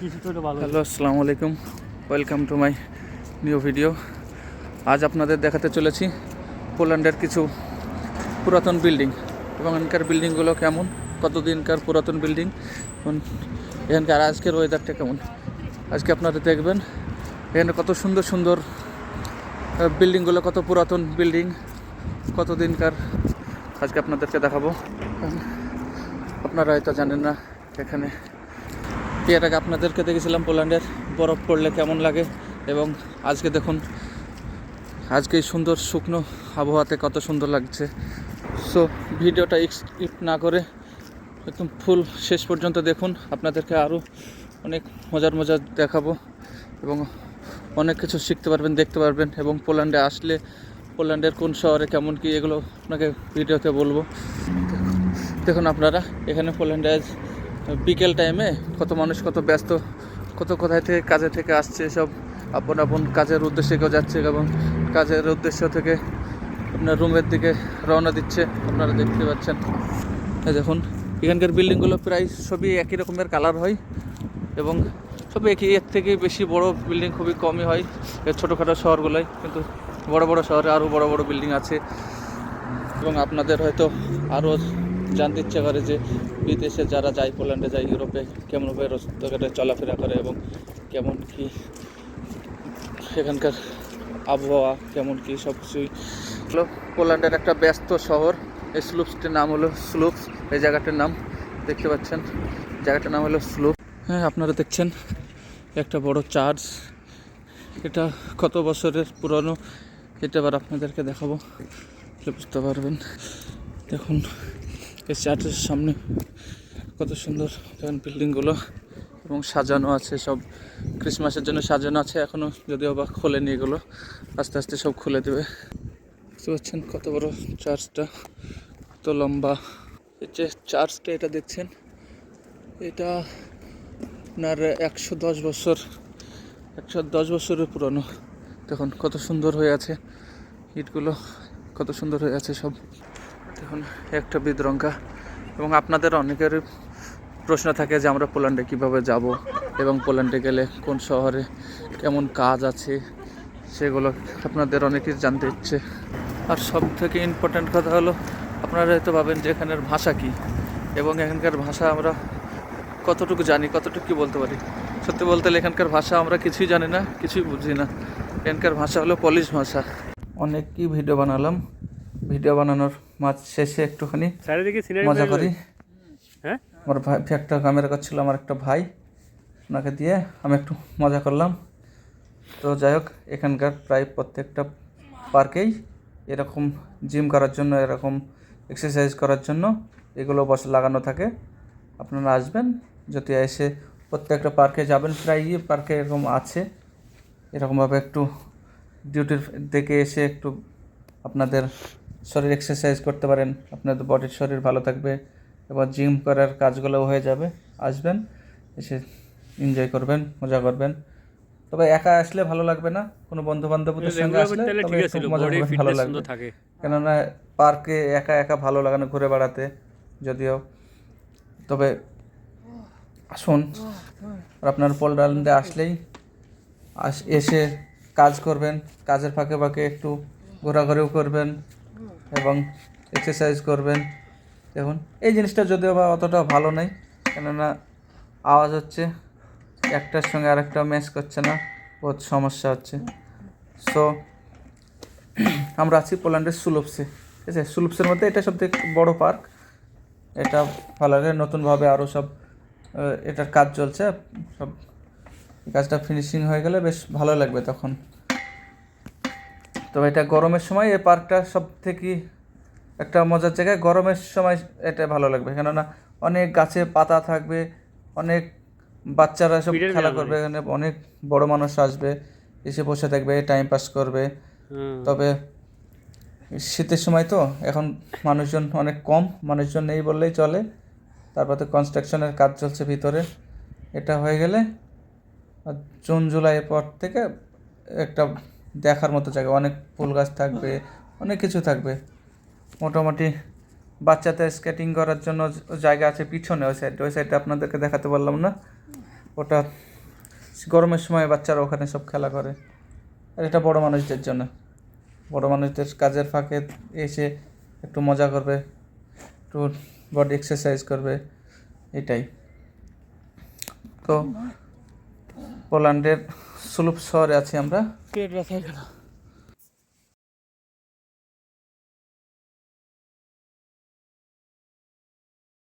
Hello, আসসালামু আলাইকুম। Welcome to my new video. আজ আপনাদের দেখাতে চলেছি পোল্যান্ডের কিছু পুরাতন বিল্ডিং এবং এখানকার বিল্ডিংগুলো কেমন, কতদিনকার পুরাতন বিল্ডিং এবং এখানকার আজকের ওয়েদারটা কেমন। আজকে আপনারা দেখবেন এখানে কত সুন্দর সুন্দর বিল্ডিংগুলো, কত পুরাতন বিল্ডিং, কতদিনকার আজকে আপনাদেরকে দেখাবো। আপনারা হয়তো জানেন না, এখানে এর আগে আপনাদেরকে দেখেছিলাম পোল্যান্ডের বরফ পড়লে কেমন লাগে, এবং আজকে দেখুন আজকে এই সুন্দর শুকনো আবহাওয়াতে কত সুন্দর লাগছে। সো ভিডিওটা স্কিপ না করে একদম ফুল শেষ পর্যন্ত দেখুন, আপনাদেরকে আরও অনেক মজার দেখাবো এবং অনেক কিছু শিখতে পারবেন, দেখতে পারবেন, এবং পোল্যান্ডে আসলে পোল্যান্ডের কোন শহরে কেমন কি এগুলো আপনাকে ভিডিওতে বলবো। দেখুন আপনারা এখানে পোল্যান্ডে বিকেল টাইমে কত মানুষ, কত ব্যস্ত, কত কোথায় থেকে কাজে থেকে আসছে, সব আপন আপন কাজের উদ্দেশ্যে কেউ যাচ্ছে এবং কাজের উদ্দেশ্য থেকে আপনার রুমের দিকে রওনা দিচ্ছে। আপনারা দেখতে পাচ্ছেন, দেখুন এখানকার বিল্ডিংগুলো প্রায় সবই একই রকমের কালার হয় এবং সবই একই, এর থেকে বেশি বড় বিল্ডিং খুবই কমই হয় এর ছোটোখাটো শহরগুলোয়, কিন্তু বড় বড় শহরে আরও বড় বড় বিল্ডিং আছে। এবং আপনাদের হয়তো আরও জানতে ইচ্ছে করে যে বিদেশে যারা যায়, পোল্যান্ডে যায়, ইউরোপে কেমনভাবে রাস্তাঘাটে চলাফেরা করে এবং কেমন কি সেখানকার আবহাওয়া কেমন কি সব কিছুই। পোল্যান্ডের একটা ব্যস্ত শহর, এই স্লুপসটির নাম হলো স্লুপস। এই জায়গাটার নাম দেখতে পাচ্ছেন, জায়গাটার নাম হলো স্লুপ। হ্যাঁ, আপনারা দেখছেন একটা বড় চার্চ, এটা কত বছরের পুরনো এটা আবার আপনাদেরকে দেখাবো, বুঝতে পারবেন। দেখুন এই চার্চের সামনে কত সুন্দর দেখুন বিল্ডিংগুলো, এবং সাজানো আছে, সব ক্রিসমাসের জন্য সাজানো আছে এখনও, যদিও বা খোলেনি, এগুলো আস্তে আস্তে সব খুলে দেবে। বুঝতে পারছেন কত বড় চার্চটা, কত লম্বা। এই যে চার্চটা এটা দেখছেন, এটা আপনার 110 বছরের পুরনো। দেখুন কত সুন্দর হয়ে আছে, ইটগুলো কত সুন্দর হয়ে আছে সব। দেখুন একটা বিদ্রঙ্গা। এবং আপনাদের অনেকের প্রশ্ন থাকে যে আমরা পোল্যান্ডে কীভাবে যাব এবং পোল্যান্ডে গেলে কোন শহরে কেমন কাজ আছে, সেগুলো আপনাদের অনেকেই জানতে ইচ্ছে। আর সব থেকে ইম্পর্ট্যান্ট কথা হলো, আপনারা হয়তো ভাবেন যে এখানের ভাষা কী এবং এখানকার ভাষা আমরা কতটুকু জানি, কতটুকু কী বলতে পারি। সত্যি বলতে হলে এখানকার ভাষা আমরা কিছুই জানি না, কিছুই বুঝি না। এখানকার ভাষা হলো পলিশ ভাষা। অনেকই ভিডিও বানালাম, ভিডিও বানানোর মাঝ শেষে একটুখানি মজা করি। হ্যাঁ, আমার ভাই একটা ক্যামেরা করছিল, আমার একটা ভাই, ওনাকে দিয়ে আমি একটু মজা করলাম। তো যাই হোক, এখানকার প্রায় প্রত্যেকটা পার্কেই এরকম জিম করার জন্য, এরকম এক্সারসাইজ করার জন্য এগুলো লাগানো থাকে। আপনারা আসবেন, যদি এসে প্রত্যেকটা পার্কে যাবেন, প্রায়ই পার্কে এরকম আছে, এরকমভাবে একটু ডিউটির থেকে এসে একটু আপনাদের শরীর এক্সারসাইজ করতে পারেন, আপনাদের বডির শরীর ভালো থাকবে এবং জিম করার কাজগুলোও হয়ে যাবে। আসবেন, এসে এনজয় করবেন, মজা করবেন। তবে একা আসলে ভালো লাগবে না, কোনো বন্ধু বান্ধবদের সঙ্গে আসলে তবে একটু মজা করবেন, ভালো লাগবে। কেননা পার্কে একা একা ভালো লাগে না ঘুরে বেড়াতে যদিও। তবে আসুন, আর আপনার পোল্যান্ডে আসলেই এসে কাজ করবেন, কাজের ফাঁকে ফাঁকে একটু ঘোরাঘুরিও করবেন এবং এক্সারসাইজ করবেন। দেখুন এই জিনিসটা যদিও বা অতটা ভালো নেই, কেননা আওয়াজ হচ্ছে, একটার সঙ্গে আরেকটা ম্যাচ করছে না, বহুত সমস্যা হচ্ছে। সো আমরা আছি পোল্যান্ডের সুলুপসে, ঠিক আছে। সুলুপসের মধ্যে এটা সবথেকে বড় পার্ক, এটা ভালো লাগে। নতুনভাবে আরও সব এটার কাজ চলছে, সব কাজটা ফিনিশিং হয়ে গেলে বেশ ভালো লাগবে তখন। তবে এটা গরমের সময় এই পার্কটা সব থেকে একটা মজার জায়গায়, গরমের সময় এটা ভালো লাগবে, কেননা অনেক গাছে পাতা থাকবে, অনেক বাচ্চারা সব খেলা করবে, এখানে অনেক বড় মানুষ আসবে, এসে বসে থাকবে, টাইম পাস করবে। তবে শীতের সময় তো এখন মানুষজন অনেক কম, মানুষজন নেই বললেই চলে। তারপর তো কনস্ট্রাকশনের কাজ চলছে ভিতরে, এটা হয়ে গেলে জুন জুলাইয়ের পর থেকে একটা দেখার মতো জায়গা, অনেক ফুল গাছ থাকবে, অনেক কিছু থাকবে। মোটামুটি বাচ্চাদের স্কেটিং করার জন্য জায়গা আছে পিছনে, ওই সাইডটা আপনাদেরকে দেখাতে পারলাম না, ওটা গরমের সময় বাচ্চারা ওখানে সব খেলা করে। আর এটা বড় মানুষদের জন্য, বড় মানুষদের কাজের ফাঁকে এসে একটু মজা করবে, একটু বডি এক্সারসাইজ করবে, এটাই। তো পোল্যান্ডের সুলুপ শহরে আছি আমরা। পেট ব্যথা গেল।